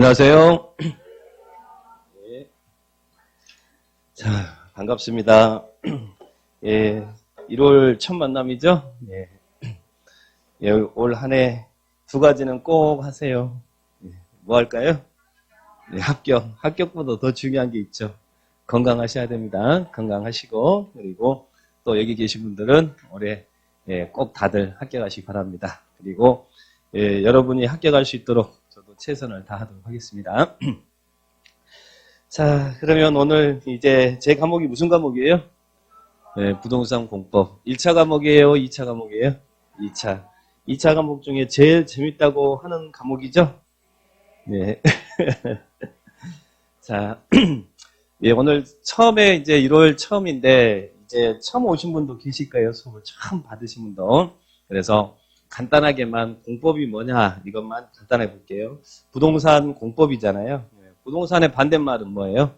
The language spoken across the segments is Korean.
안녕하세요. 예. 자, 반갑습니다. 예, 1월 첫 만남이죠? 예. 예, 올 한 해 두 가지는 꼭 하세요. 예, 뭐 할까요? 네, 합격보다 더 중요한 게 있죠. 건강하셔야 됩니다. 건강하시고, 그리고 또 여기 계신 분들은 올해 꼭 다들 합격하시기 바랍니다. 그리고 여러분이 합격할 수 있도록 저도 최선을 다하도록 하겠습니다. 자, 그러면 오늘 이제 제 과목이 무슨 과목이에요? 부동산 공법. 1차 과목이에요? 2차 과목이에요? 2차. 2차 과목 중에 제일 재밌다고 하는 과목이죠? 네. 자, 예, 오늘 처음에 이제 1월 처음인데, 이제 처음 오신 분도 계실 거예요. 수업을 처음 받으신 분도. 그래서 간단하게만 공법이 뭐냐, 이것만 간단하게 볼게요. 부동산 공법이잖아요. 부동산의 반대말은 뭐예요?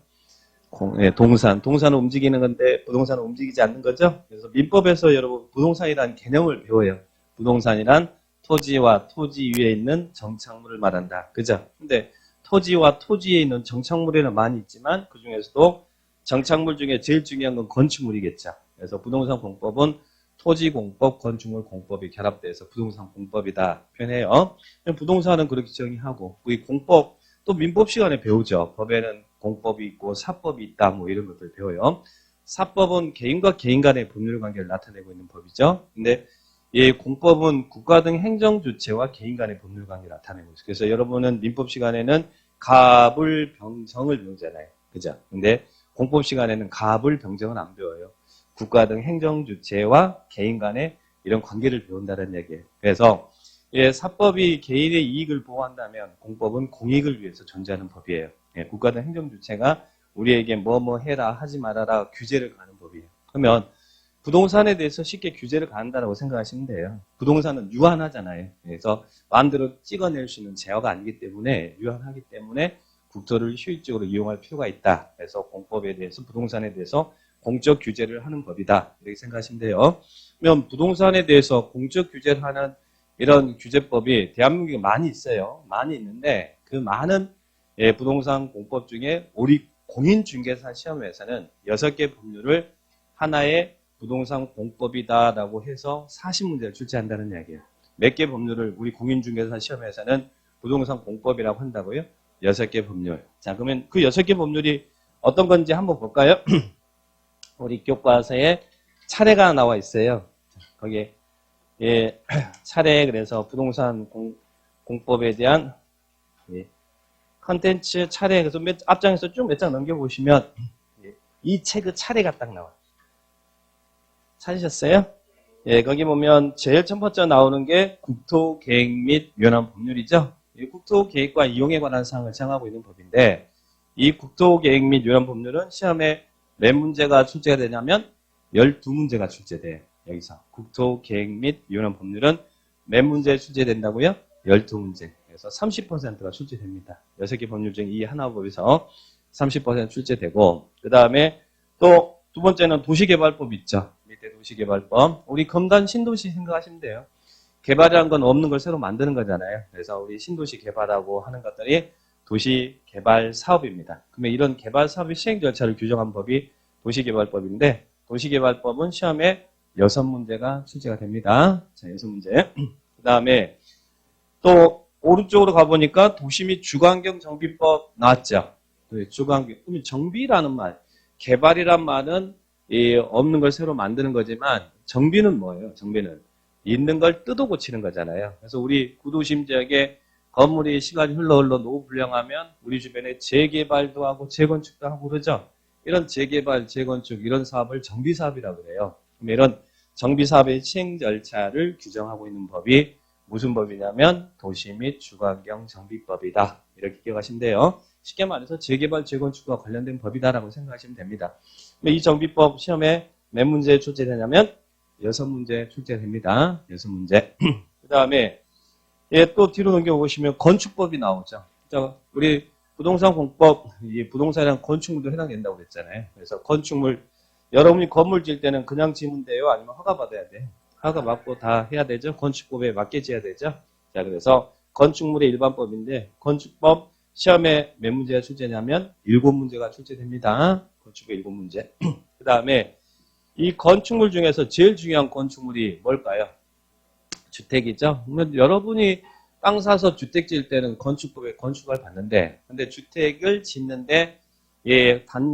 동산. 동산은 움직이는 건데, 부동산은 움직이지 않는 거죠? 그래서 민법에서 여러분, 부동산이라는 개념을 배워요. 부동산이란 토지와 토지 위에 있는 정착물을 말한다. 그죠? 근데 토지와 토지에 있는 정착물에는 많이 있지만 그 중에서도 정착물 중에 제일 중요한 건 건축물이겠죠. 그래서 부동산 공법은 토지공법, 건축물공법이 결합돼서 부동산 공법이다 표현해요. 부동산은 그렇게 정의하고 우리 공법 또 민법 시간에 배우죠. 법에는 공법이 있고 사법이 있다 뭐 이런 것들 배워요. 사법은 개인과 개인 간의 법률 관계를 나타내고 있는 법이죠. 근데 이 공법은 국가 등 행정 주체와 개인 간의 법률 관계를 나타내고 있어요. 그래서 여러분은 민법 시간에는 가불 병정을 배우잖아요. 그죠? 근데 공법 시간에는 가불 병정은 안 배워요. 국가 등 행정 주체와 개인 간의 이런 관계를 배운다는 얘기예요. 그래서 사법이 개인의 이익을 보호한다면 공법은 공익을 위해서 존재하는 법이에요. 국가 등 행정 주체가 우리에게 뭐 해라 하지 말아라 규제를 가는 법이에요. 그러면 부동산에 대해서 쉽게 규제를 가한다고 생각하시면 돼요. 부동산은 유한하잖아요. 그래서 마음대로 찍어낼 수 있는 제어가 아니기 때문에 유한하기 때문에 국토를 효율적으로 이용할 필요가 있다. 그래서 공법에 대해서 부동산에 대해서 공적 규제를 하는 법이다. 이렇게 생각하시면 돼요. 그러면 부동산에 대해서 공적 규제를 하는 이런 규제법이 대한민국에 많이 있어요. 많이 있는데 그 많은 부동산 공법 중에 우리 공인중개사 시험에서는 6개 법률을 하나의 부동산 공법이다라고 해서 40문제를 출제한다는 이야기예요. 몇 개 법률을 우리 공인중개사 시험에서는 부동산 공법이라고 한다고요? 6개 법률. 자, 그러면 그 6개 법률이 어떤 건지 한번 볼까요? 우리 교과서에 차례가 나와 있어요. 거기에 차례 그래서 부동산 공법에 대한 컨텐츠 차례 그래서 앞장에서 쭉 몇 장 넘겨보시면 이 책의 차례가 딱 나와요. 찾으셨어요? 예, 거기 보면 제일 첫 번째 나오는 게 국토계획 및 위헌한 법률이죠. 이 국토계획과 이용에 관한 사항을 정하고 있는 법인데 이 국토계획 및 위헌한 법률은 시험에 몇 문제가 출제가 되냐면 12문제가 출제돼요. 여기서 국토계획 및 위헌한 법률은 몇 문제 출제된다고요? 12문제. 그래서 30%가 출제됩니다. 6개 법률 중에 이 하나 법에서 30% 출제되고 그 다음에 또 두 번째는 도시개발법 있죠. 밑에 도시개발법. 우리 검단 신도시 생각하시면 돼요. 개발이라는 건 없는 걸 새로 만드는 거잖아요. 그래서 우리 신도시 개발하고 하는 것들이 도시개발 사업입니다. 그러면 이런 개발 사업의 시행 절차를 규정한 법이 도시개발법인데 도시개발법은 시험에 6문제가 출제가 됩니다. 자, 6문제. 그 다음에 또 오른쪽으로 가보니까 도시 및 주거환경 정비법 나왔죠. 주거환경. 그러면 정비라는 말, 개발이란 말은 없는 걸 새로 만드는 거지만 정비는 뭐예요? 정비는 있는 걸 뜯어 고치는 거잖아요. 그래서 우리 구도심 지역에 건물이 시간이 흘러 노후 불량하면 우리 주변에 재개발도 하고 재건축도 하고 그러죠. 이런 재개발, 재건축 이런 사업을 정비사업이라고 그래요. 그럼 이런 정비사업의 시행 절차를 규정하고 있는 법이 무슨 법이냐면 도시 및 주거환경 정비법이다. 이렇게 기억하시면 돼요. 쉽게 말해서 재개발, 재건축과 관련된 법이다라고 생각하시면 됩니다. 이 정비법 시험에 몇 문제 출제되냐면 6문제 출제됩니다. 6문제. 그 다음에 또 뒤로 넘겨보시면 건축법이 나오죠. 우리 부동산 공법, 부동산이랑 건축물도 해당된다고 그랬잖아요. 그래서 건축물, 여러분이 건물 지을 때는 그냥 지으면 돼요? 아니면 허가 받아야 돼요? 허가 받고 다 해야 되죠? 건축법에 맞게 지어야 되죠? 자, 그래서 건축물의 일반법인데 건축법 시험에 몇 문제가 출제냐면 7문제가 출제됩니다. 건축의 7문제. 그 다음에 이 건축물 중에서 제일 중요한 건축물이 뭘까요? 주택이죠. 여러분이 땅 사서 주택 지을 때는 건축법에 건축을 받는데, 근데 주택을 짓는데,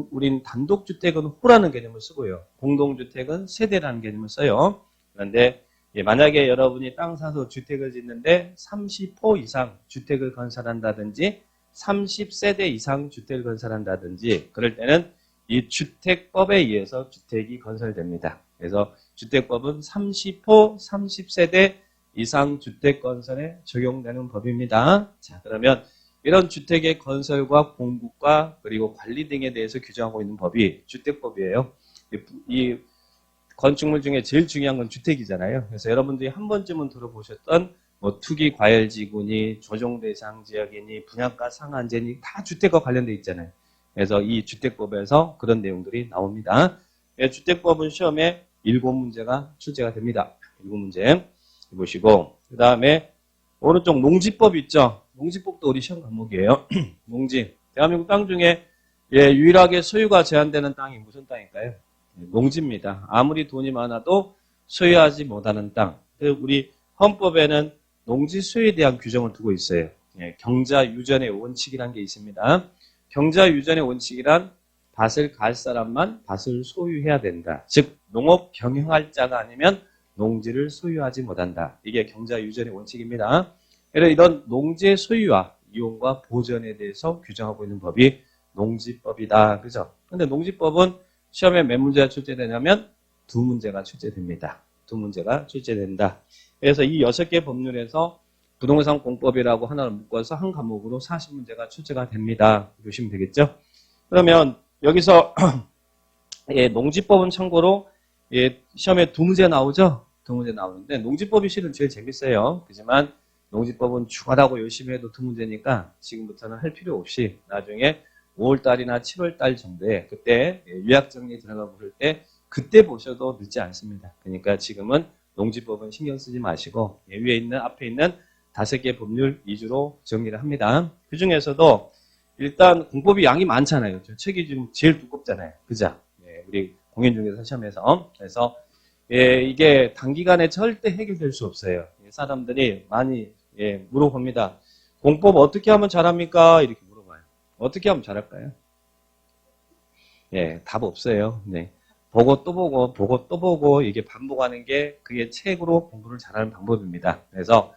우린 단독주택은 호라는 개념을 쓰고요. 공동주택은 세대라는 개념을 써요. 그런데, 만약에 여러분이 땅 사서 주택을 짓는데 30호 이상 주택을 건설한다든지 30세대 이상 주택을 건설한다든지 그럴 때는 이 주택법에 의해서 주택이 건설됩니다. 그래서 주택법은 30호, 30세대 이상 주택 건설에 적용되는 법입니다. 자, 그러면 이런 주택의 건설과 공급과 그리고 관리 등에 대해서 규정하고 있는 법이 주택법이에요. 이 건축물 중에 제일 중요한 건 주택이잖아요. 그래서 여러분들이 한 번쯤은 들어보셨던 뭐 투기 과열지구니 조정 대상 지역이니 분양가 상한제니 다 주택과 관련돼 있잖아요. 그래서 이 주택법에서 그런 내용들이 나옵니다. 주택법은 시험에 7문제가 출제가 됩니다. 7문제 보시고 그 다음에 오른쪽 농지법 있죠. 농지법도 우리 시험 과목이에요. 농지. 대한민국 땅 중에 유일하게 소유가 제한되는 땅이 무슨 땅일까요? 농지입니다. 아무리 돈이 많아도 소유하지 못하는 땅. 우리 헌법에는 농지 소유에 대한 규정을 두고 있어요. 경자 유전의 원칙이라는 게 있습니다. 경자 유전의 원칙이란 밭을 갈 사람만 밭을 소유해야 된다. 즉 농업 경영할 자가 아니면 농지를 소유하지 못한다. 이게 경자 유전의 원칙입니다. 그래서 이런 농지의 소유와 이용과 보전에 대해서 규정하고 있는 법이 농지법이다. 그죠? 근데 농지법은 시험에 몇 문제가 출제되냐면 2문제가 출제됩니다. 2문제가 출제된다. 그래서 이 6개 법률에서 부동산 공법이라고 하나를 묶어서 한 과목으로 40문제가 출제가 됩니다. 보시면 되겠죠? 그러면 여기서 농지법은 참고로 시험에 2문제 나오죠? 2문제 나오는데 농지법이 실은 제일 재밌어요. 그렇지만 농지법은 주관하고 열심히 해도 2문제니까 지금부터는 할 필요 없이 나중에 5월달이나 7월달 정도에 그때 요약정리 들어가 보실 때 그때 보셔도 늦지 않습니다. 그러니까 지금은 농지법은 신경 쓰지 마시고 위에 있는 앞에 있는 5개 법률 위주로 정리를 합니다. 그 중에서도 일단 공법이 양이 많잖아요. 책이 지금 제일 두껍잖아요. 그죠? 우리 공인중개사 시험에서. 그래서 이게 단기간에 절대 해결될 수 없어요. 사람들이 많이 물어봅니다. 공법 어떻게 하면 잘합니까? 이렇게 물어봐요. 어떻게 하면 잘할까요? 답 없어요. 보고 또 보고 보고 또 보고 이게 반복하는 게 그게 책으로 공부를 잘하는 방법입니다. 그래서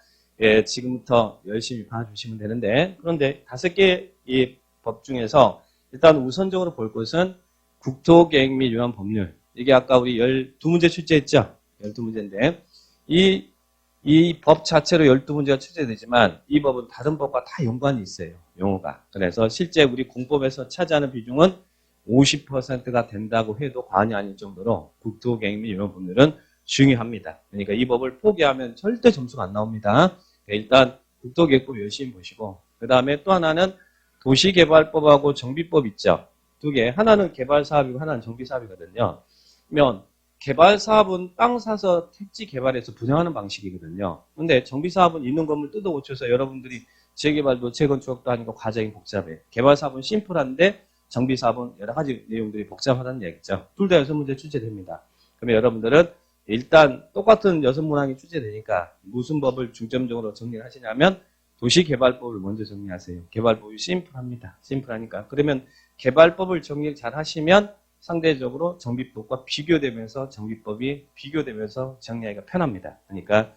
지금부터 열심히 봐주시면 되는데 그런데 5개 이 법 중에서 일단 우선적으로 볼 것은 국토계획 및 유한 법률. 이게 아까 우리 12문제 출제했죠? 12문제인데 이 법 자체로 12문제가 출제되지만 이 법은 다른 법과 다 연관이 있어요. 용어가. 그래서 실제 우리 공법에서 차지하는 비중은 50%가 된다고 해도 과언이 아닐 정도로 국토계획 및 유한 법률은 중요합니다. 그러니까 이 법을 포기하면 절대 점수가 안 나옵니다. 일단 국토계획법 열심히 보시고 그 다음에 또 하나는 도시개발법하고 정비법 있죠. 2개. 하나는 개발사업이고 하나는 정비사업이거든요. 그러면 개발사업은 땅 사서 택지 개발해서 분양하는 방식이거든요. 근데 정비사업은 있는 건물 뜯어 고쳐서 여러분들이 재개발도 재건축도 하니까 과정이 복잡해. 개발사업은 심플한데 정비사업은 여러 가지 내용들이 복잡하다는 얘기죠. 둘 다 6문제 출제됩니다. 그러면 여러분들은 일단 똑같은 6문항이 출제되니까 무슨 법을 중점적으로 정리를 하시냐면 도시개발법을 먼저 정리하세요. 개발법이 심플합니다. 심플하니까. 그러면 개발법을 정리를 잘 하시면 상대적으로 정비법과 비교되면서 정비법이 비교되면서 정리하기가 편합니다. 그러니까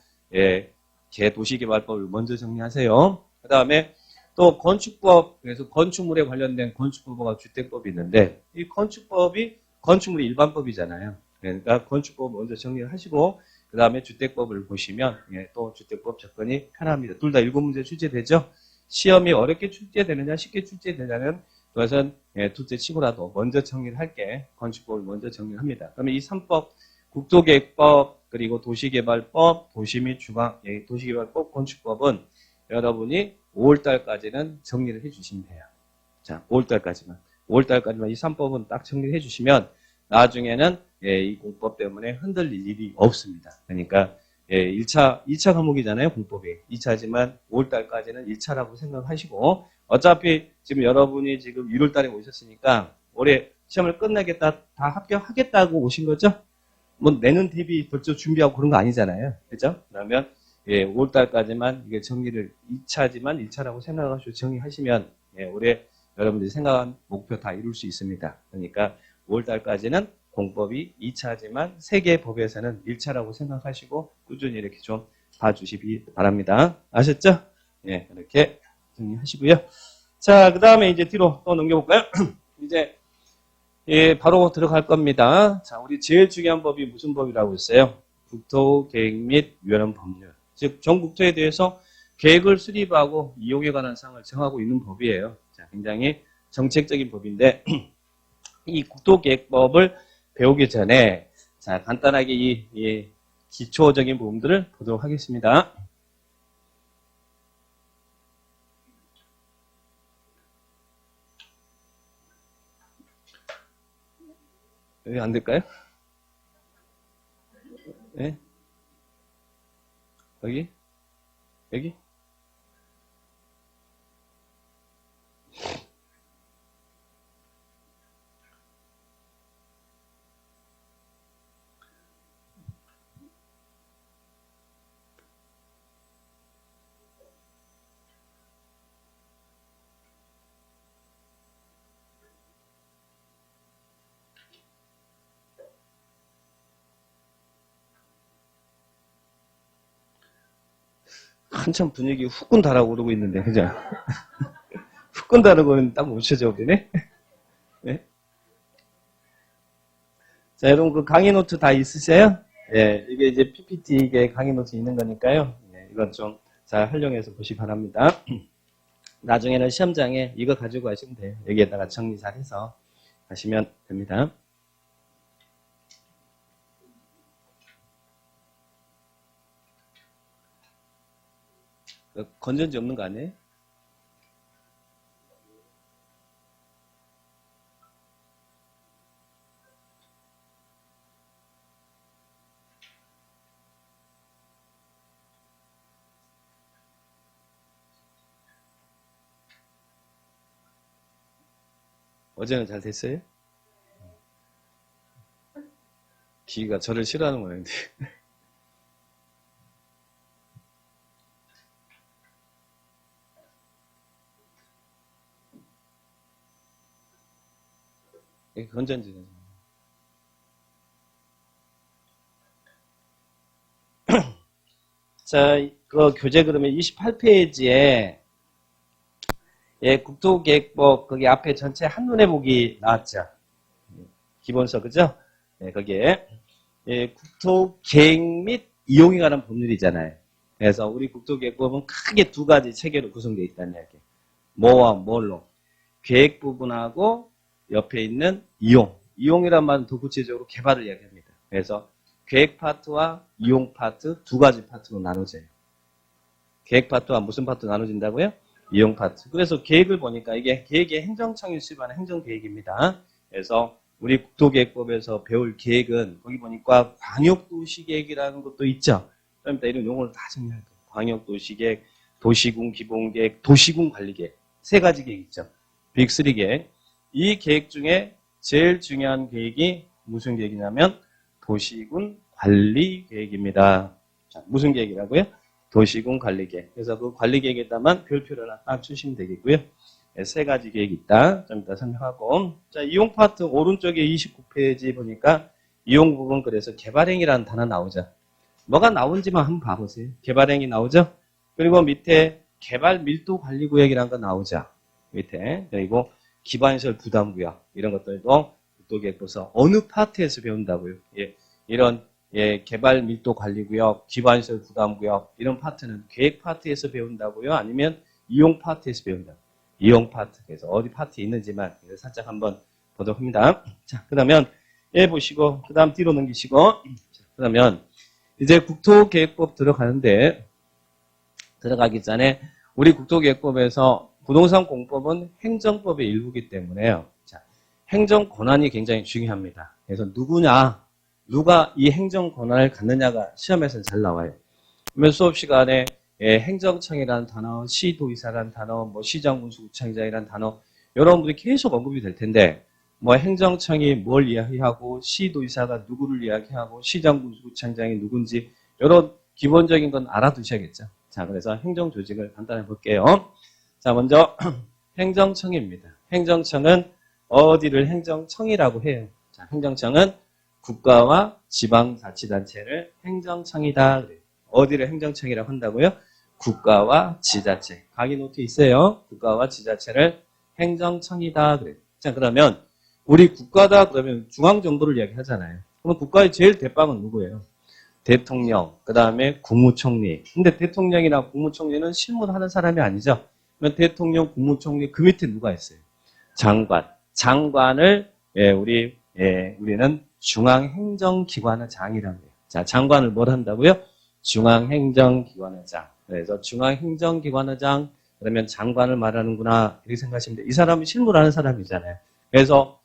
도시개발법을 먼저 정리하세요. 그 다음에 또 건축법, 그래서 건축물에 관련된 건축법과 주택법이 있는데 이 건축법이 건축물이 일반법이잖아요. 그러니까 건축법 먼저 정리를 하시고 그 다음에 주택법을 보시면 또 주택법 접근이 편합니다. 둘 다 7문제 출제되죠. 시험이 어렵게 출제되느냐 쉽게 출제되냐는 그것은 둘째 치고라도 먼저 정리를 할게 건축법을 먼저 정리를 합니다. 그러면 이 3법 국토계획법 그리고 도시개발법 도시 및 주방 도시개발법 건축법은 여러분이 5월달까지는 정리를 해주시면 돼요. 자 5월달까지만 이 3법은 딱 정리를 해주시면 나중에는 이 공법 때문에 흔들릴 일이 없습니다. 그러니까 2차 과목이잖아요. 공법이. 2차지만 5월달까지는 1차라고 생각하시고 어차피 지금 여러분이 지금 1월 달에 오셨으니까 올해 시험을 끝내겠다, 다 합격하겠다고 오신 거죠? 뭐 내년 대비 벌써 준비하고 그런 거 아니잖아요. 그죠? 그러면 5월 달까지만 이게 정리를 2차지만 1차라고 생각하시고 정리하시면 올해 여러분들이 생각한 목표 다 이룰 수 있습니다. 그러니까 5월 달까지는 공법이 2차지만 3개의 법에서는 1차라고 생각하시고 꾸준히 이렇게 좀 봐주시기 바랍니다. 아셨죠? 예, 이렇게 정리하시고요. 자, 그 다음에 이제 뒤로 또 넘겨볼까요? 이제 바로 들어갈 겁니다. 자, 우리 제일 중요한 법이 무슨 법이라고 했어요? 국토 계획 및 유연한 법률. 즉, 전국토에 대해서 계획을 수립하고 이용에 관한 사항을 정하고 있는 법이에요. 자, 굉장히 정책적인 법인데 이 국토계획법을 배우기 전에 자, 간단하게 이 기초적인 부분들을 보도록 하겠습니다. 왜 안 될까요? 네? 여기? 여기? 한참 분위기 후끈 달아오르고 있는데, 그죠? 후끈 달아오르는 딱 못 쳐져버리네? 네? 자, 여러분, 그 강의 노트 다 있으세요? 예, 이게 이제 PPT, 이게 강의 노트 있는 거니까요. 예, 이건 좀 잘 활용해서 보시기 바랍니다. 나중에는 시험장에 이거 가지고 가시면 돼요. 여기에다가 정리 잘 해서 가시면 됩니다. 건전지 없는 거 아니에요? 어제는 잘 됐어요? 기가 저를 싫어하는 모양인데. 건전지는. 자, 그 교재 그러면 28페이지에 국토계획법 거기 앞에 전체 한눈에 보기 나왔죠. 기본서 그죠? 네, 거기에 국토계획 및 이용에 관한 법률이잖아요. 그래서 우리 국토계획법은 크게 두 가지 체계로 구성되어 있다는 이야기. 뭐와 뭘로? 계획 부분하고 옆에 있는 이용. 이용이란 말은 더 구체적으로 개발을 이야기합니다. 그래서 계획 파트와 이용 파트 두 가지 파트로 나눠져요. 계획 파트와 무슨 파트 나눠진다고요? 이용 파트. 그래서 계획을 보니까 이게 계획의 행정청이 수립하는 행정계획입니다. 그래서 우리 국토계획법에서 배울 계획은 거기 보니까 광역도시계획이라는 것도 있죠. 그러니까 이런 용어를 다 정리할 거예요. 광역도시계획, 도시군 기본계획, 도시군 관리계획. 세 가지 계획 있죠. 빅3 계획. 이 계획 중에 제일 중요한 계획이 무슨 계획이냐면 도시군 관리계획입니다. 자, 무슨 계획이라고요? 도시군 관리계획. 그래서 그 관리계획에다만 별표를 하나 딱 주시면 되겠고요. 세 가지 계획이 있다. 좀 이따 설명하고. 자, 이용 파트 오른쪽에 29페이지 보니까 이용 부분 그래서 개발행위라는 단어 나오죠. 뭐가 나온지만 한번 봐보세요. 개발행위 나오죠? 그리고 밑에 개발 밀도 관리구역이라는 거 나오죠. 밑에. 그리고 기반시설 부담구역 이런 것들도 국토계획법에서 어느 파트에서 배운다고요. 예, 이런 개발 밀도 관리구역, 기반시설 부담구역 이런 파트는 계획 파트에서 배운다고요. 아니면 이용 파트에서 배운다고요. 이용 파트. 그래서 어디 파트에 있는지만 살짝 한번 보도록 합니다. 자, 그러면 보시고 그 다음 뒤로 넘기시고 그러면 이제 국토계획법 들어가는데 들어가기 전에 우리 국토계획법에서 부동산 공법은 행정법의 일부이기 때문에요. 자, 행정 권한이 굉장히 중요합니다. 그래서 누가 이 행정 권한을 갖느냐가 시험에서는 잘 나와요. 그러면 수업 시간에 행정청이라는 단어, 시도의사라는 단어, 뭐 시장군수구청장이라는 단어 여러분들이 계속 언급이 될 텐데 뭐 행정청이 뭘 이야기하고 시도의사가 누구를 이야기하고 시장군수구청장이 누군지 이런 기본적인 건 알아두셔야겠죠. 자, 그래서 행정조직을 간단히 볼게요. 자, 먼저 행정청입니다. 행정청은 어디를 행정청이라고 해요. 자, 행정청은 국가와 지방자치단체를 행정청이다. 어디를 행정청이라고 한다고요? 국가와 지자체. 강의 노트 있어요. 국가와 지자체를 행정청이다. 그래요. 자, 그러면 우리 국가다 그러면 중앙정부를 이야기하잖아요. 그럼 국가의 제일 대빵은 누구예요? 대통령, 그 다음에 국무총리. 근데 대통령이나 국무총리는 실무하는 사람이 아니죠. 그러면 대통령, 국무총리 그 밑에 누가 있어요? 장관. 장관을 우리는 중앙행정기관의 장이라고 해요. 자, 장관을 뭘 한다고요? 중앙행정기관의 장. 그래서 중앙행정기관의 장 그러면 장관을 말하는구나 이렇게 생각하시면 돼요. 이 사람이 실무를 하는 사람이잖아요. 그래서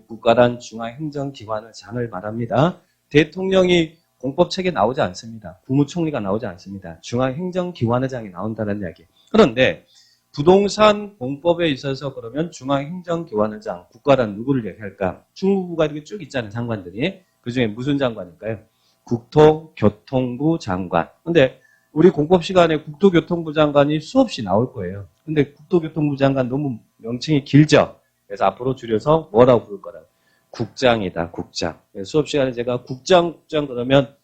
국가란 중앙행정기관의 장을 말합니다. 대통령이 공법책에 나오지 않습니다. 국무총리가 나오지 않습니다. 중앙행정기관의 장이 나온다는 이야기. 그런데 부동산 공법에 있어서 그러면 중앙행정기관의 장, 국가란 누구를 얘기할까? 중무부가 이렇게 쭉 있잖아요, 장관들이. 그중에 무슨 장관일까요? 국토교통부 장관. 근데 우리 공법 시간에 국토교통부 장관이 수없이 나올 거예요. 근데 국토교통부 장관 너무 명칭이 길죠? 그래서 앞으로 줄여서 뭐라고 부를 거라고? 국장이다, 국장. 수업 시간에 제가 국장 그러면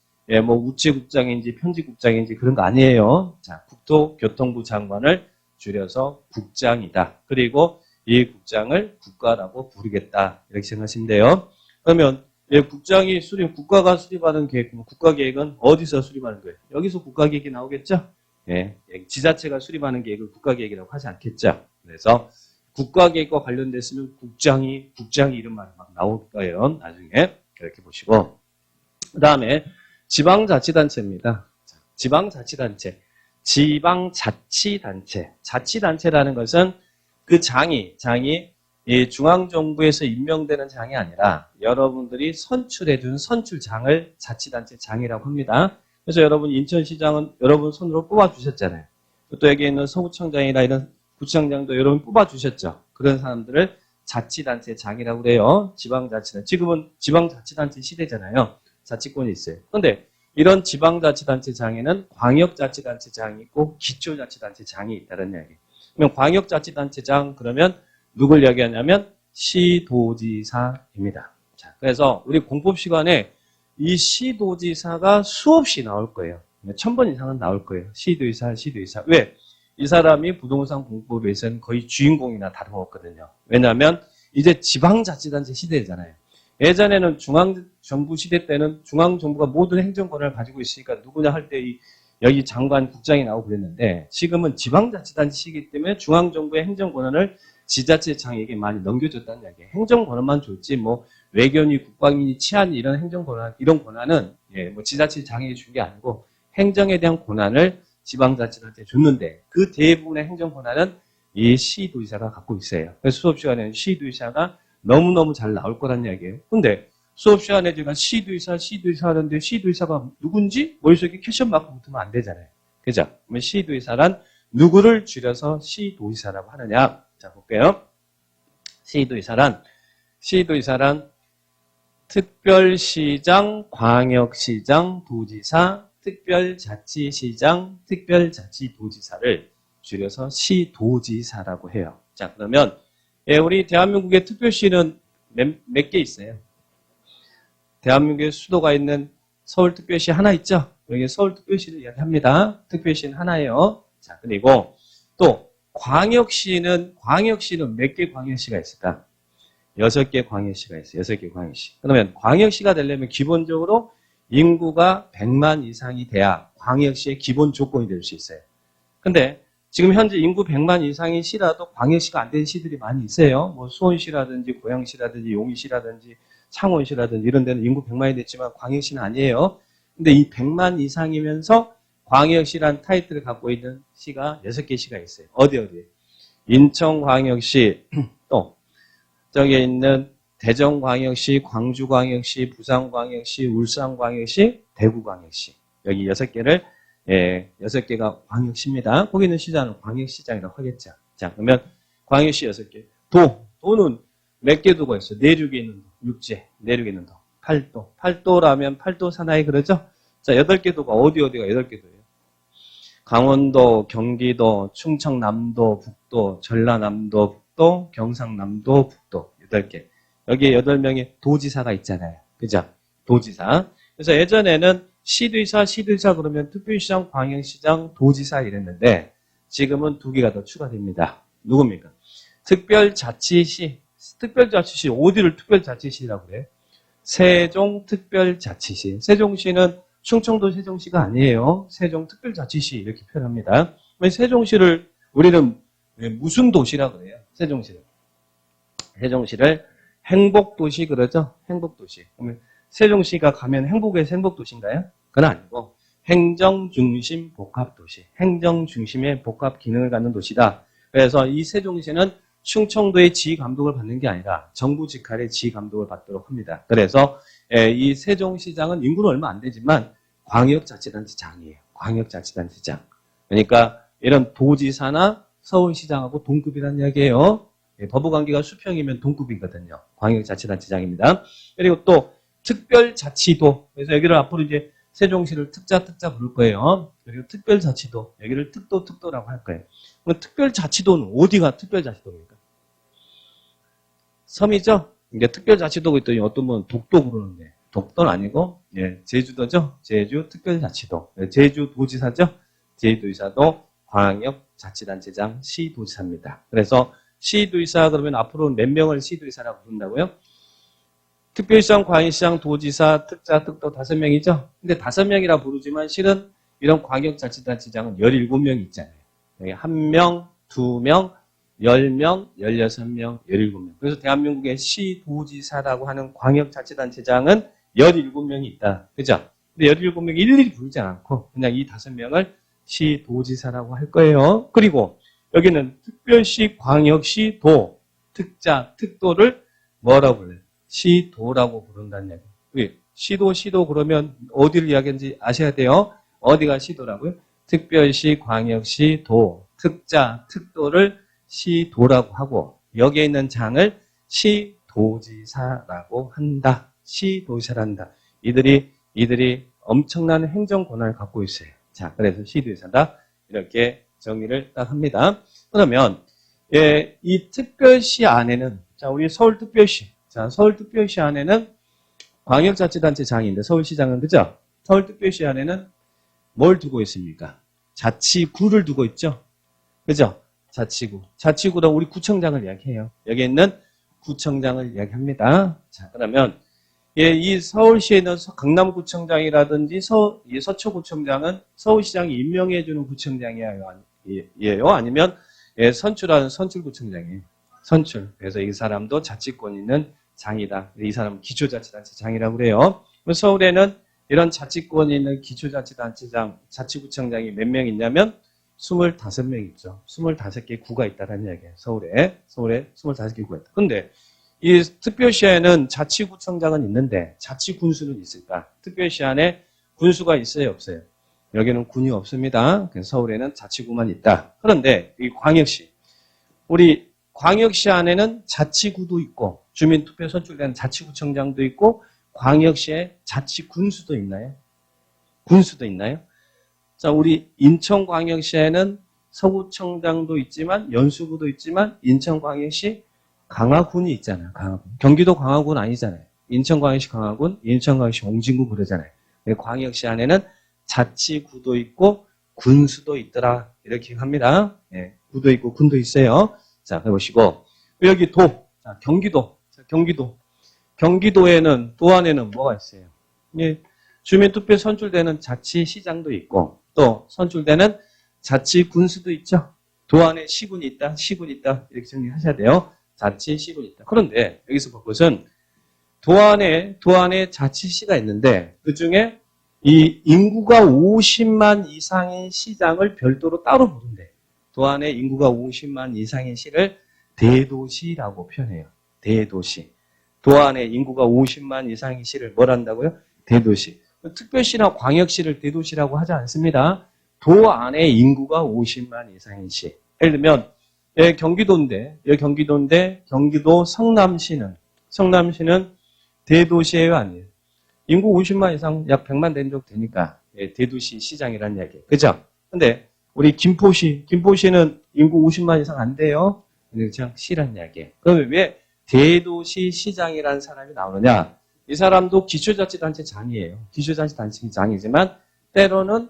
뭐 우체국장인지 편집국장인지 그런 거 아니에요. 자, 국토교통부 장관을 줄여서 국장이다. 그리고 이 국장을 국가라고 부르겠다. 이렇게 생각하시면 돼요. 그러면 국장이 국가가 수립하는 계획, 국가계획은 어디서 수립하는 거예요? 여기서 국가계획이 나오겠죠? 지자체가 수립하는 계획을 국가계획이라고 하지 않겠죠? 그래서 국가계획과 관련됐으면 국장이 이런 말이 막 나올 거예요. 나중에 그렇게 보시고 그 다음에 지방자치단체입니다. 지방자치단체. 지방자치단체. 자치단체라는 것은 그 장이 이 중앙정부에서 임명되는 장이 아니라 여러분들이 선출해준 선출장을 자치단체 장이라고 합니다. 그래서 여러분 인천시장은 여러분 손으로 뽑아주셨잖아요. 또 여기 있는 서구청장이나 이런 구청장도 여러분 뽑아주셨죠. 그런 사람들을 자치단체 장이라고 그래요. 지방자치단체. 지금은 지방자치단체 시대잖아요. 자치권이 있어요. 그런데 이런 지방자치단체 장에는 광역자치단체 장이 있고 기초자치단체 장이 있다는 이야기. 그러면 광역자치단체 장 그러면 누굴 이야기하냐면 시도지사입니다. 자, 그래서 우리 공법 시간에 이 시도지사가 수없이 나올 거예요. 1000번 이상은 나올 거예요. 시도지사. 왜? 이 사람이 부동산 공법에서는 거의 주인공이나 다름없거든요. 왜냐하면 이제 지방자치단체 시대잖아요. 예전에는 중앙정부 시대 때는 중앙정부가 모든 행정권을 가지고 있으니까 누구냐 할 때 여기 장관, 국장이 나오고 그랬는데 지금은 지방자치단체 시기 때문에 중앙정부의 행정권한을 지자체장에게 많이 넘겨줬다는 이야기예요. 행정권한만 줬지 뭐 외견이, 국방이, 치안이 이런 행정권한 이런 권한은 뭐 지자체장에게 준 게 아니고 행정에 대한 권한을 지방자치단체에 줬는데 그 대부분의 행정권한은 이 시도지사가 갖고 있어요. 그래서 수업 시간에는 시도지사가 너무너무 잘 나올 거란 이야기예요. 근데 수업 시간에 제가 시도지사 하는데 시도지사가 누군지 머릿속에 퀘션 마크 붙으면 안 되잖아요. 그죠? 그러면 시도지사란 누구를 줄여서 시도지사라고 하느냐? 자, 볼게요. 시도지사란 특별시장, 광역시장, 도지사, 특별자치시장, 특별자치도지사를 줄여서 시도지사라고 해요. 자, 그러면 우리 대한민국의 특별시는 몇 개 있어요? 대한민국의 수도가 있는 서울특별시 하나 있죠? 여기 서울특별시를 이야기합니다. 특별시는 하나예요. 자, 그리고 또 광역시는 몇 개 광역시가 있을까? 6개 광역시가 있어요. 6개 광역시. 그러면 광역시가 되려면 기본적으로 인구가 100만 이상이 돼야 광역시의 기본 조건이 될 수 있어요. 근데 지금 현재 인구 100만 이상인 시라도 광역시가 안 된 시들이 많이 있어요. 뭐 수원시라든지 고양시라든지 용인시라든지 창원시라든지 이런 데는 인구 100만이 됐지만 광역시는 아니에요. 근데 이 100만 이상이면서 광역시란 타이틀을 갖고 있는 시가 6개 시가 있어요. 어디? 인천광역시, 또 저기에 있는 대전광역시, 광주광역시, 부산광역시, 울산광역시, 대구광역시. 여기 6개를 예, 6개가 광역시입니다. 거기 있는 시장은 광역시장이라고 하겠죠. 자, 그러면 광역시 6개. 도는 몇 개 도가 있어요? 내륙에 있는 도, 육지, 내륙에 있는 도. 팔도. 팔도라면 팔도 사나이 그러죠? 자, 8개 도가 어디가 8개 도예요? 강원도, 경기도, 충청남도, 북도, 전라남도, 북도, 경상남도, 북도. 8개. 여기에 8명의 도지사가 있잖아요. 그죠? 도지사. 그래서 예전에는 시도지사 그러면 특별시장, 광역시장, 도지사 이랬는데 지금은 2개가 더 추가됩니다. 누굽니까? 특별자치시. 특별자치시 어디를 특별자치시라고 그래요? 세종특별자치시. 세종시는 충청도 세종시가 아니에요. 세종특별자치시 이렇게 표현합니다. 세종시를 우리는 무슨 도시라고 그래요? 세종시를 행복도시 그러죠? 행복도시. 그러면 세종시가 가면 행복에서 행복도시인가요? 그건 아니고 행정중심 복합도시. 행정중심의 복합 기능을 갖는 도시다. 그래서 이 세종시는 충청도의 지휘감독을 받는 게 아니라 정부 직할의 지휘감독을 받도록 합니다. 그래서 이 세종시장은 인구는 얼마 안 되지만 광역자치단체장이에요. 광역자치단체장. 그러니까 이런 도지사나 서울시장하고 동급이라는 이야기예요. 거부관계가 수평이면 동급이거든요. 광역자치단체장입니다. 그리고 또 특별자치도. 그래서 여기를 앞으로 이제 세종시를 특자 부를 거예요. 그리고 특별자치도. 여기를 특도라고 할 거예요. 그럼 특별자치도는 어디가 특별자치도입니까? 섬이죠? 이게 특별자치도가 있더니 어떤 분은 독도 부르는데 독도는 아니고 제주도죠? 제주 특별자치도. 제주도지사죠? 제주도지사도 광역자치단체장 시도지사입니다. 그래서 시도지사 그러면 앞으로 몇 명을 시도지사라고 부른다고요? 특별시장, 광역시장, 도지사, 특자, 특도 5명이죠? 근데 5명이라 부르지만 실은 이런 광역자치단체장은 17명이 있잖아요. 여기 1명, 2명, 10명, 16명, 17명. 그래서 대한민국의 시도지사라고 하는 광역자치단체장은 17명이 있다. 그죠? 근데 17명이 일일이 부르지 않고 그냥 이 5명을 시도지사라고 할 거예요. 그리고 여기는 특별시, 광역시, 도, 특자, 특도를 뭐라고 불러요? 시도라고 부른다는 얘기예요. 왜? 시도 그러면 어디를 이야기하는지 아셔야 돼요. 어디가 시도라고요? 특별시, 광역시, 도, 특자, 특도를 시도라고 하고 여기에 있는 장을 시도지사라고 한다. 시도지사란다. 이들이 엄청난 행정 권한을 갖고 있어요. 자, 그래서 시도지사다. 이렇게 정의를 딱 합니다. 그러면 이 특별시 안에는 자, 우리 서울특별시. 자, 서울특별시 안에는 광역자치단체장인데 서울시장은 그죠? 서울특별시 안에는 뭘 두고 있습니까? 자치구를 두고 있죠? 그죠? 자치구. 자치구로 우리 구청장을 이야기해요. 여기 있는 구청장을 이야기합니다. 자, 그러면 이 서울시에 있는 강남구청장이라든지 서초구청장은 서울시장이 임명해주는 구청장이에요? 아니면 선출하는 선출구청장이에요? 선출. 그래서 이 사람도 자치권 있는 장이다. 이 사람은 기초자치단체장이라고 그래요. 서울에는 이런 자치권이 있는 기초자치단체장, 자치구청장이 몇 명 있냐면 25명 있죠. 25개 구가 있다는 이야기예요. 서울에 25개 구가 있다. 그런데 이 특별시에는 자치구청장은 있는데 자치군수는 있을까? 특별시 안에 군수가 있어요, 없어요? 여기는 군이 없습니다. 그래서 서울에는 자치구만 있다. 그런데 이 광역시, 우리 광역시 안에는 자치구도 있고 주민투표 선출된 자치구청장도 있고 광역시에 자치군수도 있나요? 군수도 있나요? 자, 우리 인천광역시에는 서구청장도 있지만 연수구도 있지만 인천광역시 강화군이 있잖아요. 강화군. 경기도 강화군 아니잖아요. 인천광역시 강화군, 인천광역시 홍진구 그러잖아요. 광역시 안에는 자치구도 있고 군수도 있더라. 이렇게 합니다. 구도 있고 군도 있어요. 자, 해보시고 여기 도, 자, 경기도. 자, 경기도에는 도 안에는 뭐가 있어요? 주민투표 선출되는 자치시장도 있고 또 선출되는 자치군수도 있죠. 도 안에 시군이 있다, 시군이 있다 이렇게 정리하셔야 돼요. 자치시군이 있다. 그런데 여기서 볼 것은 도 안에 자치시가 있는데 그 중에 이 인구가 50만 이상의 시장을 별도로 따로 부른대. 도 안에 인구가 50만 이상의 시를 대도시라고 표현해요. 대도시. 도 안에 인구가 50만 이상의 시를 뭘 한다고요? 대도시. 특별시나 광역시를 대도시라고 하지 않습니다. 도 안에 인구가 50만 이상인 시. 예를 들면 여기 경기도인데 경기도 성남시는 대도시예요, 아니에요? 인구 50만 이상 약 100만 된 적 되니까 대도시 시장이라는 이야기예요. 그죠? 근데 우리 김포시는 인구 50만 이상 안 돼요. 그냥 시라는 이야기예요. 그러면 왜 대도시 시장이라는 사람이 나오느냐? 이 사람도 기초자치단체장이에요. 기초자치단체장이지만 때로는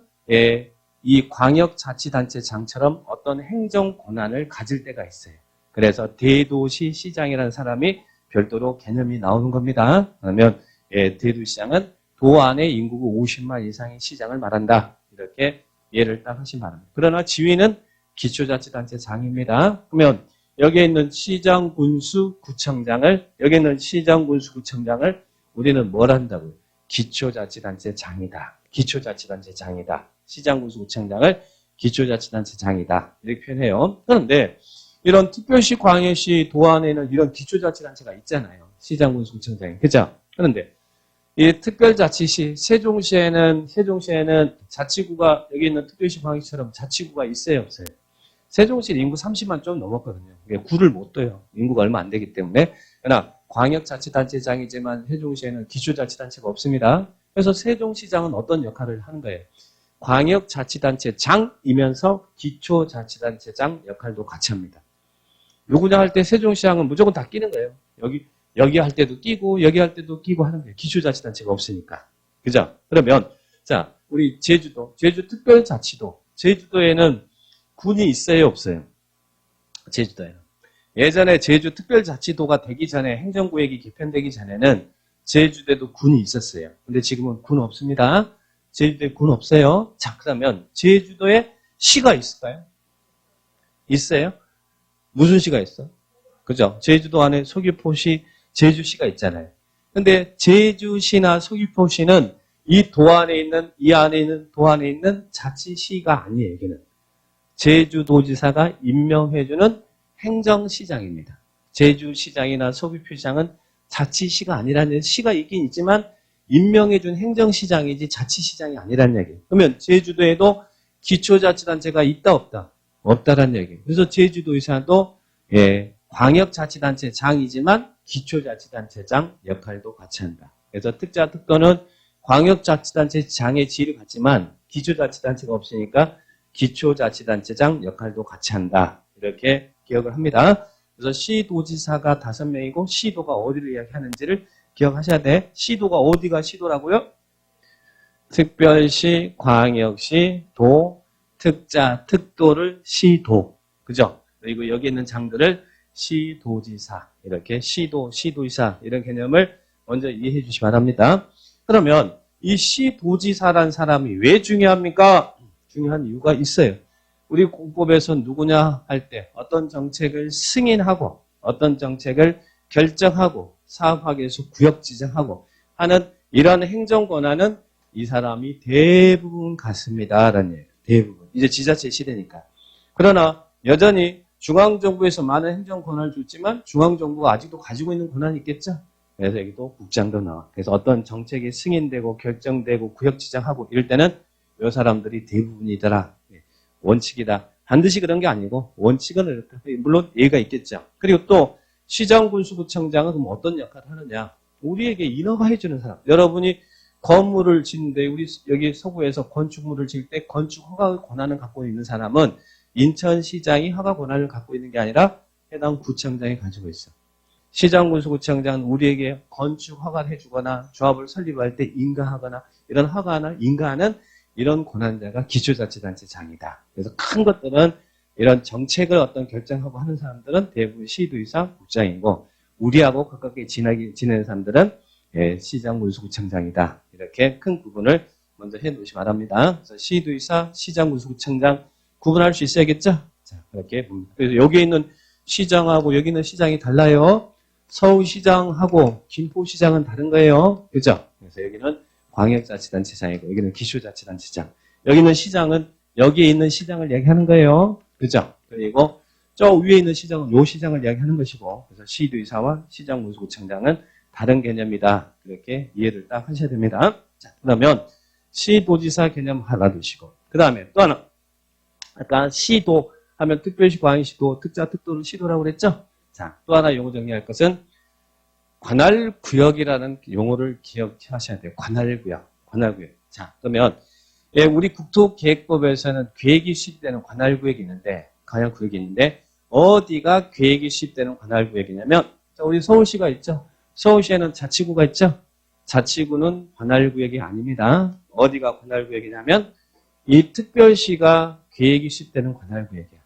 이 광역자치단체장처럼 어떤 행정 권한을 가질 때가 있어요. 그래서 대도시 시장이라는 사람이 별도로 개념이 나오는 겁니다. 그러면 대도시장은 도 안에 인구가 50만 이상의 시장을 말한다. 이렇게 이해를 딱 하시면 바랍니다. 그러나 지위는 기초자치단체장입니다. 그러면 여기에 있는 시장, 군수, 구청장을 우리는 뭘 한다고요? 기초자치단체장이다. 시장, 군수, 구청장을 기초자치단체장이다. 이렇게 표현해요. 그런데 이런 특별시, 광역시, 도 안에는 이런 기초자치단체가 있잖아요. 시장, 군수, 구청장이. 그죠? 그런데 이 특별자치시, 세종시에는 자치구가 여기 있는 특별시, 광역시처럼 자치구가 있어요, 없어요? 세종시 인구 30만 좀 넘었거든요. 구를 못 둬요. 인구가 얼마 안 되기 때문에. 그러나 광역자치단체장이지만 세종시에는 기초자치단체가 없습니다. 그래서 세종시장은 어떤 역할을 하는 거예요? 광역자치단체장이면서 기초자치단체장 역할도 같이 합니다. 누구냐 할 때 세종시장은 무조건 다 끼는 거예요. 여기 할 때도 끼고 여기 할 때도 끼고 하는 거예요. 기초자치단체가 없으니까. 그죠? 그러면 자, 우리 제주 특별자치도. 제주도에는 군이 있어요, 없어요? 제주도에는. 예전에 제주 특별자치도가 되기 전에 행정구역이 개편되기 전에는 제주도에도 군이 있었어요. 근데 지금은 군 없습니다. 제주도에 군 없어요. 자, 그러면 제주도에 시가 있을까요? 있어요? 무슨 시가 있어? 그죠? 제주도 안에 서귀포시, 제주시가 있잖아요. 근데 제주시나 서귀포시는 이 안에 있는 도 안에 있는 자치시가 아니에요, 여기는. 제주도지사가 임명해주는 행정시장입니다. 제주시장이나 서귀포시장은 자치시가 아니라는 시가 있긴 있지만 임명해준 행정시장이지 자치시장이 아니라는 얘기예요. 그러면 제주도에도 기초자치단체가 있다 없다? 없다라는 얘기예요. 그래서 제주도의사도 광역자치단체장이지만 기초자치단체장 역할도 같이 한다. 그래서 특자 특도는 광역자치단체장의 지위를 갖지만 기초자치단체가 없으니까 기초자치단체장 역할도 같이 한다. 이렇게 기억을 합니다. 그래서 시도지사가 5명이고 시도가 어디를 이야기하는지를 기억하셔야 돼. 시도가 어디가 시도라고요? 특별시, 광역시, 도, 특자, 특도를 시도. 그죠? 그리고 여기 있는 장들을 시도지사. 이렇게 시도의사. 이런 개념을 먼저 이해해 주시기 바랍니다. 그러면 이 시도지사라는 사람이 왜 중요합니까? 중요한 이유가 있어요. 우리 공법에서 누구냐 할 때 어떤 정책을 승인하고 어떤 정책을 결정하고 사업학에서 구역 지정하고 하는 이런 행정 권한은 이 사람이 대부분 갖습니다. 라는 얘기예요. 대부분. 이제 지자체 시대니까. 그러나 여전히 중앙정부에서 많은 행정 권한을 줬지만 중앙정부가 아직도 가지고 있는 권한이 있겠죠? 그래서 여기도 국장도 나와. 그래서 어떤 정책이 승인되고 결정되고 구역 지정하고 이럴 때는 이 사람들이 대부분이더라. 원칙이다. 반드시 그런 게 아니고 원칙은 이렇다. 물론 예가 있겠죠. 그리고 또 시장, 군수, 구청장은 그럼 어떤 역할을 하느냐. 우리에게 인허가 해주는 사람. 여러분이 건물을 짓는데 우리 여기 서구에서 건축물을 지을 때 건축 허가 권한을 갖고 있는 사람은 인천시장이 허가 권한을 갖고 있는 게 아니라 해당 구청장이 가지고 있어. 시장, 군수, 구청장은 우리에게 건축 허가를 해주거나 조합을 설립할 때 인가하거나 이런 허가나 인가하는 이런 권한자가 기초자치단체장이다. 그래서 큰 것들은 이런 정책을 어떤 결정하고 하는 사람들은 대부분 시도의사, 국장이고 우리하고 가깝게 지내는 사람들은 시장, 군수, 구청장이다. 이렇게 큰 구분을 먼저 해놓으시기 바랍니다. 그래서 시도의사, 시장, 군수, 구청장 구분할 수 있어야겠죠? 자, 그렇게 봅니다. 그래서 여기 있는 시장하고 여기 있는 시장이 달라요. 서울시장하고 김포시장은 다른 거예요. 그죠? 그래서 여기는 광역자치단체장이고 여기는 기초자치단체장. 여기는 시장은 여기에 있는 시장을 얘기하는 거예요. 그죠? 그리고 저 위에 있는 시장은 요 시장을 이야기하는 것이고 그래서 시도의사와 시장군수구청장은 다른 개념이다. 그렇게 이해를 딱 하셔야 됩니다. 자, 그러면 시도지사 개념 하나 두시고 그 다음에 또 하나. 아까 시도 하면 특별시, 광역시도, 특자, 특도를 시도라고 그랬죠? 자, 또 하나 용어 정리할 것은 관할구역이라는 용어를 기억하셔야 돼요. 관할구역. 관할구역. 자, 그러면 예, 우리 국토계획법에서는 계획이 수립되는 관할구역이 있는데, 관할구역이 있는데, 어디가 계획이 수립되는 관할구역이냐면, 자, 우리 서울시가 있죠? 서울시에는 자치구가 있죠? 자치구는 관할구역이 아닙니다. 어디가 관할구역이냐면, 이 특별시가 계획이 수립되는 관할구역이야.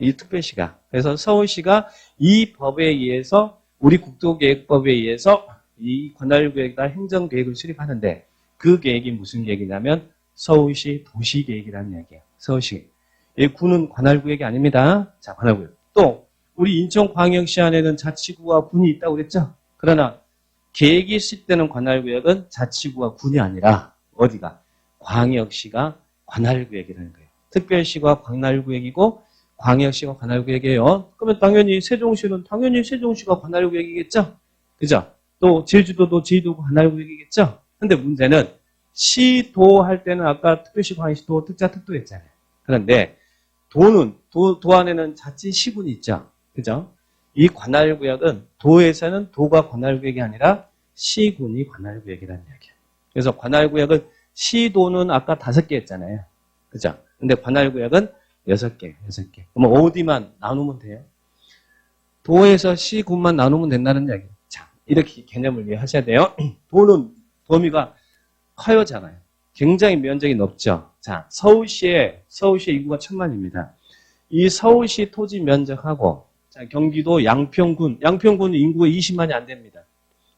이 특별시가. 그래서 서울시가 이 법에 의해서, 우리 국토계획법에 의해서 이 관할구역에다 행정계획을 수립하는데, 그 계획이 무슨 계획이냐면, 서울시 도시계획이라는 얘기예요. 서울시. 이 구는 관할구역이 아닙니다. 자, 관할구역. 또 우리 인천광역시 안에는 자치구와 군이 있다고 그랬죠? 그러나 계획이 수립되는 관할구역은 자치구와 군이 아니라 어디가? 광역시가 관할구역이라는 거예요. 특별시가 관할구역이고 광역시가 관할구역이에요. 그러면 당연히 세종시는 당연히 세종시가 관할구역이겠죠? 그죠? 또 제주도도 제주도 관할구역이겠죠? 근데 문제는 시도 할 때는 아까 특별시, 광역시도, 특자, 특도 했잖아요. 그런데 도 안에는 자치시군이 있죠. 그죠? 이 관할구역은 도에서는 도가 관할구역이 아니라 시군이 관할구역이라는 이야기예요. 그래서 관할구역은 시도는 아까 5개 했잖아요. 그죠? 근데 관할구역은 6개. 그럼 어디만 나누면 돼요? 도에서 시군만 나누면 된다는 이야기예요. 자, 이렇게 개념을 이해하셔야 돼요. 도는 범위가 커요잖아요. 굉장히 면적이 넓죠. 자, 서울시의 인구가 1000만입니다. 이 서울시 토지 면적하고 자, 경기도 양평군 인구가 20만이 안 됩니다.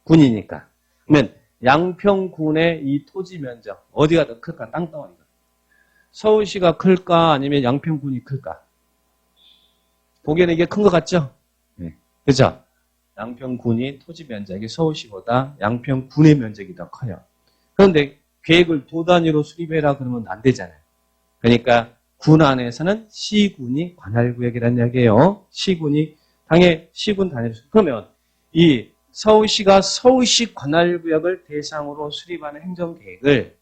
군이니까. 그러면 양평군의 이 토지 면적 어디가 더 클까? 땅덩어리가. 서울시가 클까? 아니면 양평군이 클까? 보기에는 이게 큰 것 같죠? 네. 그죠? 양평군이 토지 면적이 서울시보다 양평군의 면적이 더 커요. 그런데 계획을 도 단위로 수립해라 그러면 안 되잖아요. 그러니까 군 안에서는 시군이 관할구역이라는 이야기예요. 시군이 당연히 시군 단위로 수립. 그러면 이 서울시가 서울시 관할구역을 대상으로 수립하는 행정계획을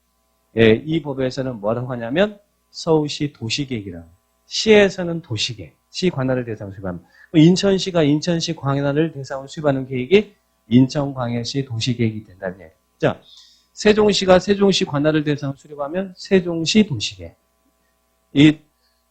이 법에서는 뭐라고 하냐면 서울시 도시계획이라고. 시에서는 도시계획, 시 관할을 대상으로 수립합니다. 인천시가 인천시 관할을 대상으로 수립하는 계획이 인천광역시 도시계획이 된다는 얘기예요. 자, 세종시가 세종시 관할을 대상으로 수립하면 세종시 도시계획. 이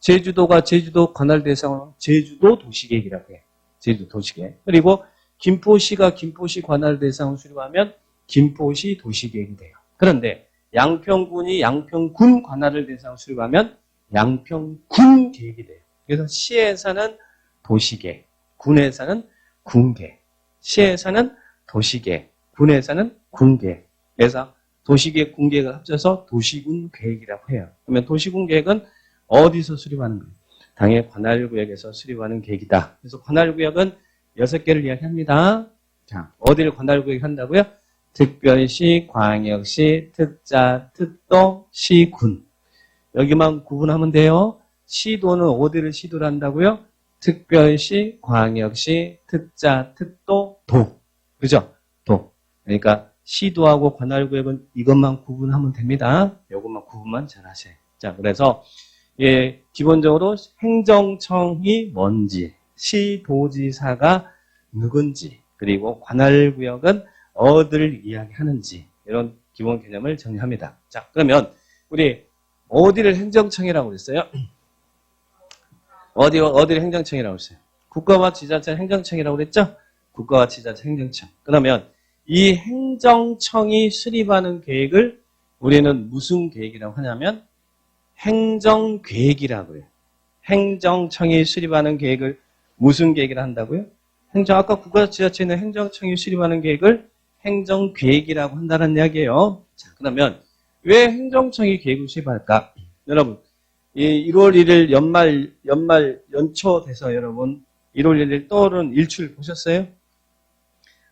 제주도가 제주도 관할 대상으로 제주도 도시계획이라고 해요. 제주도 도시계획. 그리고 김포시가 김포시 관할 대상으로 수립하면 김포시 도시계획이 돼요. 그런데 양평군이 양평군 관할을 대상으로 수립하면 양평군 계획이 돼요. 그래서 시에서는 도시계획, 군에서는 군계획. 시에서는 도시계획, 군에서는 군계획. 그래서 도시계획, 군계획을 합쳐서 도시군 계획이라고 해요. 그러면 도시군 계획은 어디서 수립하는 거예요? 당연히 관할구역에서 수립하는 계획이다. 그래서 관할구역은 6개를 이야기합니다. 자, 어디를 관할구역 한다고요? 특별시, 광역시, 특자, 특도, 시군. 여기만 구분하면 돼요. 시도는 어디를 시도를 한다고요? 특별시, 광역시, 특자, 특도, 도. 그죠? 도. 그러니까 시도하고 관할구역은 이것만 구분하면 됩니다. 이것만 구분만 잘 하세요. 자, 그래서 기본적으로 행정청이 뭔지, 시도지사가 누군지, 그리고 관할구역은 어디를 이야기하는지 이런 기본 개념을 정리합니다. 자, 그러면 우리 어디를 행정청이라고 그랬어요? 어디를 행정청이라고 그랬어요? 국가와 지자체 행정청이라고 그랬죠? 국가와 지자체 행정청. 그러면 이 행정청이 수립하는 계획을 우리는 무슨 계획이라고 하냐면 행정계획이라고 해요. 행정청이 수립하는 계획을 무슨 계획을 한다고요? 아까 국가지자체는 행정청이 수립하는 계획을 행정계획이라고 한다는 이야기예요. 자, 그러면 왜 행정청이 계획을 수립할까? 여러분, 1월 1일 연초 돼서 여러분 1월 1일 떠오르는 일출 보셨어요?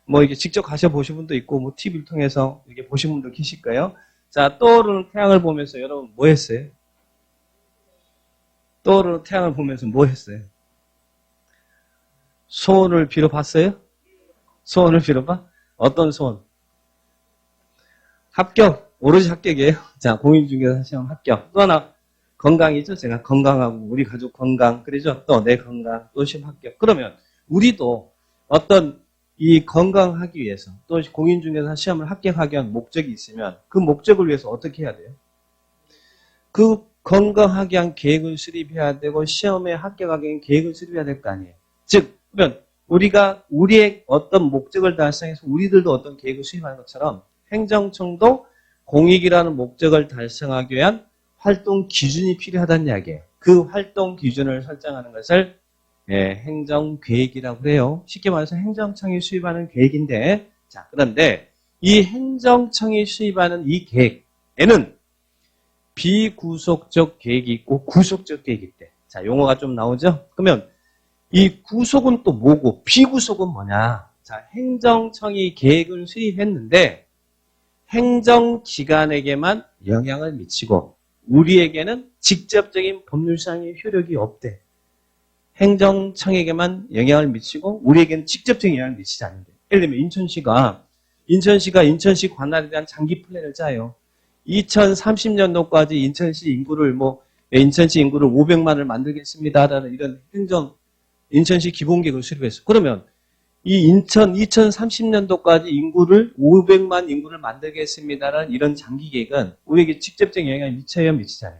뭐 이게 직접 가셔보신 분도 있고 뭐 TV를 통해서 이렇게 보신 분도 계실 거예요. 자, 떠오르는 태양을 보면서 여러분 뭐 했어요? 떠오르는 태양을 보면서 뭐 했어요? 소원을 빌어봤어요? 소원을 빌어봐? 어떤 소원? 합격. 오로지 합격이에요. 자, 공인중개사 시험 합격. 또 하나, 건강이죠. 제가 건강하고 우리 가족 건강, 그러죠. 또 내 건강, 또 시험 합격. 그러면 우리도 어떤 이 건강하기 위해서 또 공인 중개사 시험을 합격하기 위한 목적이 있으면 그 목적을 위해서 어떻게 해야 돼요? 그 건강하게 한 계획을 수립해야 되고 시험에 합격하기 위한 계획을 수립해야 될 거 아니에요. 즉, 그러면 우리가 우리의 어떤 목적을 달성해서 우리들도 어떤 계획을 수립하는 것처럼 행정청도 공익이라는 목적을 달성하기 위한 활동 기준이 필요하다는 이야기예요. 그 활동 기준을 설정하는 것을 행정계획이라고 해요. 쉽게 말해서 행정청이 수립하는 계획인데, 자, 그런데 이 행정청이 수립하는 이 계획에는 비구속적 계획이 있고 구속적 계획이 있대. 자, 용어가 좀 나오죠? 그러면 이 구속은 또 뭐고 비구속은 뭐냐? 자, 행정청이 계획을 수립했는데 행정기관에게만 영향을 미치고 우리에게는 직접적인 법률상의 효력이 없대. 행정청에게만 영향을 미치고 우리에게는 직접적인 영향을 미치지 않는데. 예를 들면 인천시 관할에 대한 장기 플랜을 짜요. 2030년도까지 인천시 인구를 500만을 만들겠습니다라는 이런 인천시 기본계획을 수립했어. 그러면 이 2030년도까지 인구를 500만 인구를 만들겠습니다라는 이런 장기 계획은 우리에게 직접적인 영향을 미쳐야 미치잖아요.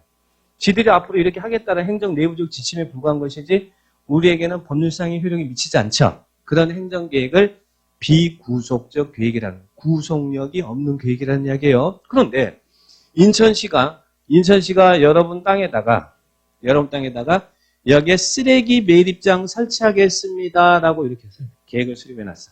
지들이 앞으로 이렇게 하겠다는 행정 내부적 지침에 불과한 것이지 우리에게는 법률상의 효력이 미치지 않죠. 그런 행정계획을 비구속적 계획이라는, 구속력이 없는 계획이라는 이야기예요. 그런데 인천시가 여러분 땅에다가 여기에 쓰레기 매립장 설치하겠습니다라고 이렇게 계획을 수립해놨어.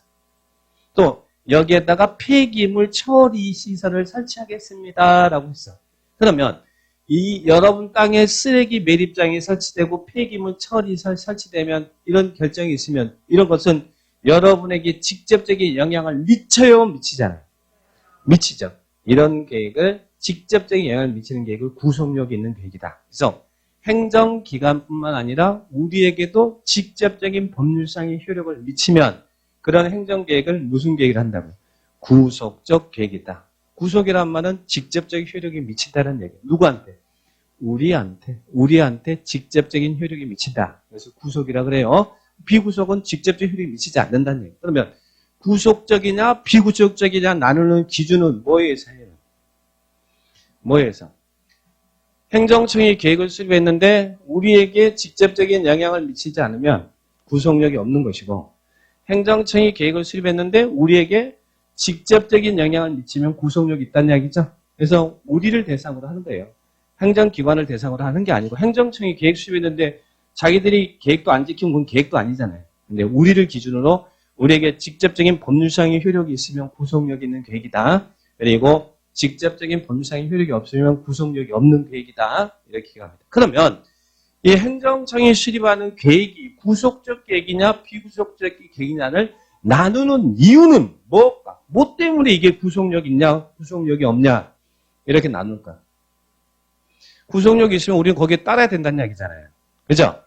또 여기에다가 폐기물 처리 시설을 설치하겠습니다라고 했어. 그러면 이 여러분 땅에 쓰레기 매립장이 설치되고 폐기물 처리시설 설치되면 이런 결정이 있으면 이런 것은 여러분에게 직접적인 영향을 미쳐요, 미치잖아요. 미치죠. 이런 계획을 직접적인 영향을 미치는 계획을 구속력이 있는 계획이다. 그래서 행정기관뿐만 아니라 우리에게도 직접적인 법률상의 효력을 미치면 그런 행정계획을 무슨 계획을 한다고요? 구속적 계획이다. 구속이란 말은 직접적인 효력이 미친다는 얘기예요. 누구한테? 우리한테 직접적인 효력이 미친다. 그래서 구속이라 그래요. 비구속은 직접적인 효력이 미치지 않는다는 얘기예요. 그러면 구속적이냐 비구속적이냐 나누는 기준은 뭐에 의해서예요? 뭐에서? 행정청이 계획을 수립했는데 우리에게 직접적인 영향을 미치지 않으면 구속력이 없는 것이고 행정청이 계획을 수립했는데 우리에게 직접적인 영향을 미치면 구속력이 있다는 이야기죠. 그래서 우리를 대상으로 하는 거예요. 행정기관을 대상으로 하는 게 아니고 행정청이 계획 수립했는데 자기들이 계획도 안 지키면 그건 계획도 아니잖아요. 근데 우리를 기준으로 우리에게 직접적인 법률상의 효력이 있으면 구속력이 있는 계획이다. 그리고 직접적인 법률상의 효력이 없으면 구속력이 없는 계획이다. 이렇게 합니다. 그러면 이 행정청이 수립하는 계획이 구속적 계획이냐 비구속적 계획이냐를 나누는 이유는 뭘까? 뭐 때문에 이게 구속력이 있냐 구속력이 없냐 이렇게 나눌까? 구속력이 있으면 우리는 거기에 따라야 된다는 이야기잖아요. 그죠?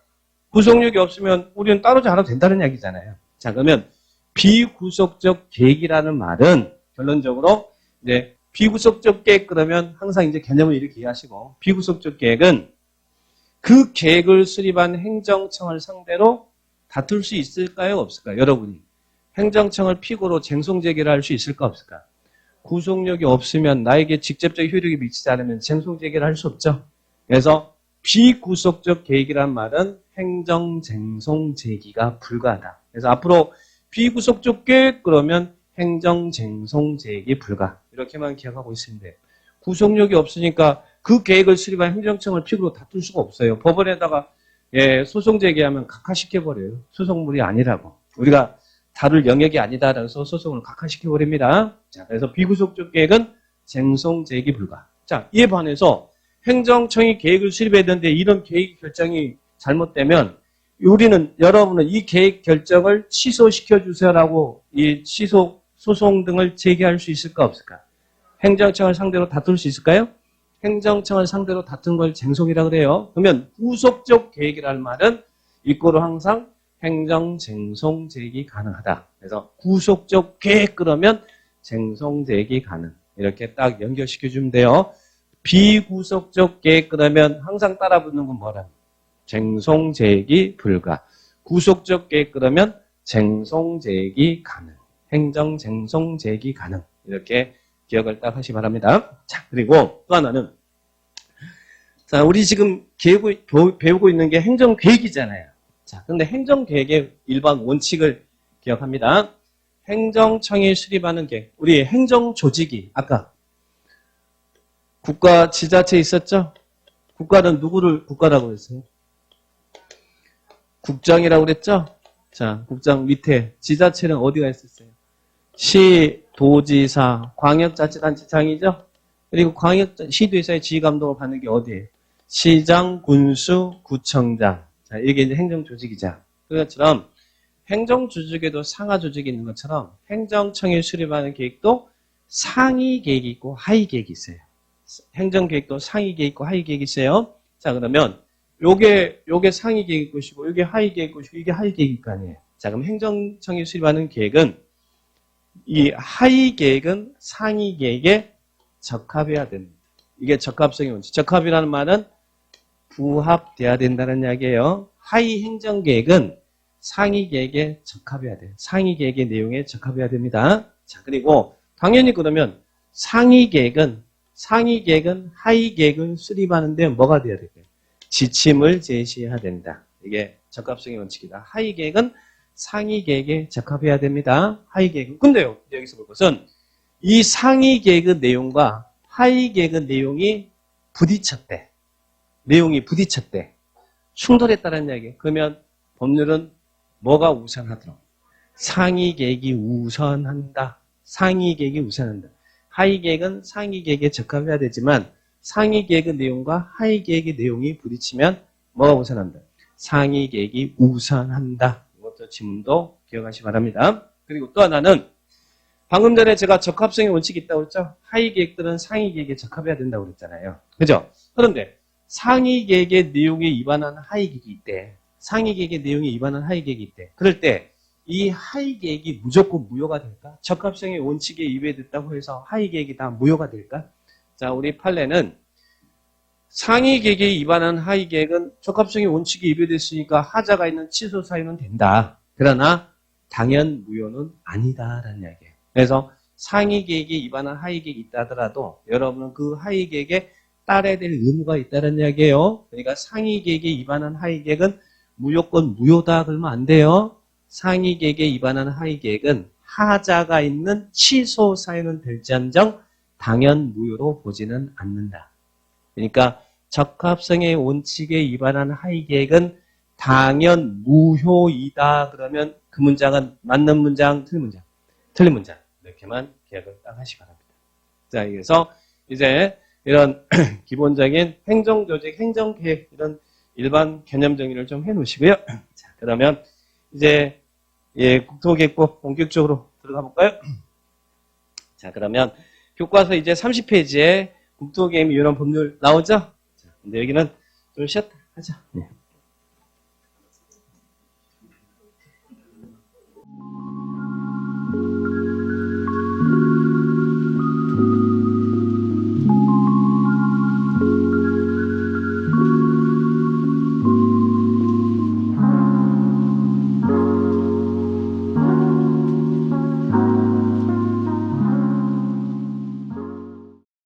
구속력이 없으면 우리는 따르지 않아도 된다는 이야기잖아요. 자, 그러면 비구속적 계획이라는 말은 결론적으로 이제 비구속적 계획 그러면 항상 이제 개념을 이렇게 이해하시고 비구속적 계획은 그 계획을 수립한 행정청을 상대로 다툴 수 있을까요? 없을까요? 여러분이 행정청을 피고로 쟁송 제기를 할 수 있을까? 없을까? 구속력이 없으면 나에게 직접적 효력이 미치지 않으면 쟁송 제기를 할 수 없죠. 그래서 비구속적 계획이란 말은 행정 쟁송 제기가 불가하다. 그래서 앞으로 비구속적 계획 그러면 행정 쟁송 제기 불가. 이렇게만 기억하고 있으면 돼요. 구속력이 없으니까 그 계획을 수립한 행정청을 피고로 다툴 수가 없어요. 법원에다가 소송 제기하면 각하시켜버려요. 소송물이 아니라고. 우리가 다룰 영역이 아니다라고 해서 소송을 각하시켜버립니다. 자, 그래서 비구속적 계획은 쟁송 제기 불가. 자, 이에 반해서 행정청이 계획을 수립했는데 이런 계획 결정이 잘못되면 여러분은 이 계획 결정을 취소시켜 주세요라고 이 취소 소송 등을 제기할 수 있을까 없을까? 행정청을 상대로 다툴 수 있을까요? 행정청을 상대로 다툰 걸 쟁송이라고 그래요. 그러면 구속적 계획이라는 말은 이꼬로 항상 행정 쟁송 제기 가능하다. 그래서 구속적 계획 그러면 쟁송 제기 가능. 이렇게 딱 연결시켜 주면 돼요. 비구속적 계획 그러면 항상 따라 붙는 건 뭐라? 쟁송제기 불가. 구속적 계획 그러면 쟁송제기 가능. 행정 쟁송제기 가능. 이렇게 기억을 딱 하시 바랍니다. 자, 그리고 또 하나는 자, 우리 지금 배우고 있는 게 행정계획이잖아요. 자, 근데 행정계획의 일반 원칙을 기억합니다. 행정청이 수립하는 계획. 우리 행정조직이 아까 국가 지자체 있었죠? 국가는 누구를 국가라고 했어요? 국장이라고 그랬죠? 자, 국장 밑에 지자체는 어디가 있었어요? 시, 도지사, 광역자치단체장이죠? 그리고 시도지사의 지휘감독을 받는 게 어디예요? 시장, 군수, 구청장. 자, 이게 이제 행정조직이자. 그것처럼 행정조직에도 상하조직이 있는 것처럼 행정청이 수립하는 계획도 상위 계획이 있고 하위 계획이 있어요. 행정계획도 상위 계획 있고 하위 계획이 있어요. 자, 그러면 요게 상위 계획일 것이고 요게 하위 계획일 것이고 이게 하위 계획일 거 아니에요. 자, 그럼 행정청이 수립하는 계획은 이 하위 계획은 상위 계획에 적합해야 됩니다. 이게 적합성의 원칙. 적합이라는 말은 부합돼야 된다는 이야기예요. 하위 행정계획은 상위 계획에 적합해야 돼요. 상위 계획의 내용에 적합해야 됩니다. 자, 그리고 당연히 그러면 상위 계획은 하위 계획을 수립하는데 뭐가 돼야 될까요? 지침을 제시해야 된다. 이게 적합성의 원칙이다. 하위 계획은 상위 계획에 적합해야 됩니다. 하위 계획은. 근데요, 여기서 볼 것은 이 상위 계획의 내용과 하위 계획의 내용이 부딪혔대. 충돌했다는 이야기예요. 그러면 법률은 뭐가 우선하도록? 상위 계획이 우선한다. 상위 계획이 우선한다. 하위 계획은 상위 계획에 적합해야 되지만 상위 계획의 내용과 하위 계획의 내용이 부딪히면 뭐가 우선한다? 상위 계획이 우선한다. 이것도 지문도 기억하시기 바랍니다. 그리고 또 하나는 방금 전에 제가 적합성의 원칙이 있다고 했죠? 하위 계획들은 상위 계획에 적합해야 된다고 그랬잖아요. 그죠? 그런데 상위 계획의 내용에 위반하는 하위 계획이 있대. 상위 계획의 내용에 위반하는 하위 계획이 있대. 그럴 때 이 하위 계획이 무조건 무효가 될까? 적합성의 원칙에 위배됐다고 해서 하위 계획이 다 무효가 될까? 자, 우리 판례는 상위 계획에 위반한 하위 계획은 적합성의 원칙이 위배됐으니까 하자가 있는 취소 사유는 된다. 그러나 당연 무효는 아니다라는 이야기예요. 그래서 상위 계획에 위반한 하위 계획이 있다 하더라도 여러분은 그 하위 계획에 따라야 될 의무가 있다는 이야기예요. 그러니까 상위 계획에 위반한 하위 계획은 무조건 무효다 그러면 안 돼요. 상위 계획에 위반한 하위 계획은 하자가 있는 취소 사유는 될지언정 당연 무효로 보지는 않는다. 그러니까 적합성의 원칙에 위반한 하위 계획은 당연 무효이다. 그러면 그 문장은 맞는 문장, 틀린 문장? 틀린 문장. 이렇게만 기억을 딱 하시기 바랍니다. 자, 그래서 이제 이런 기본적인 행정조직, 행정계획 이런 일반 개념 정리를 좀 해놓으시고요. 자, 그러면 이제 국토계획법 본격적으로 들어가 볼까요? 자, 그러면 교과서 이제 30페이지에 국토계획 이런 법률 나오죠? 자, 근데 여기는 좀 쉬었다 하자. 네.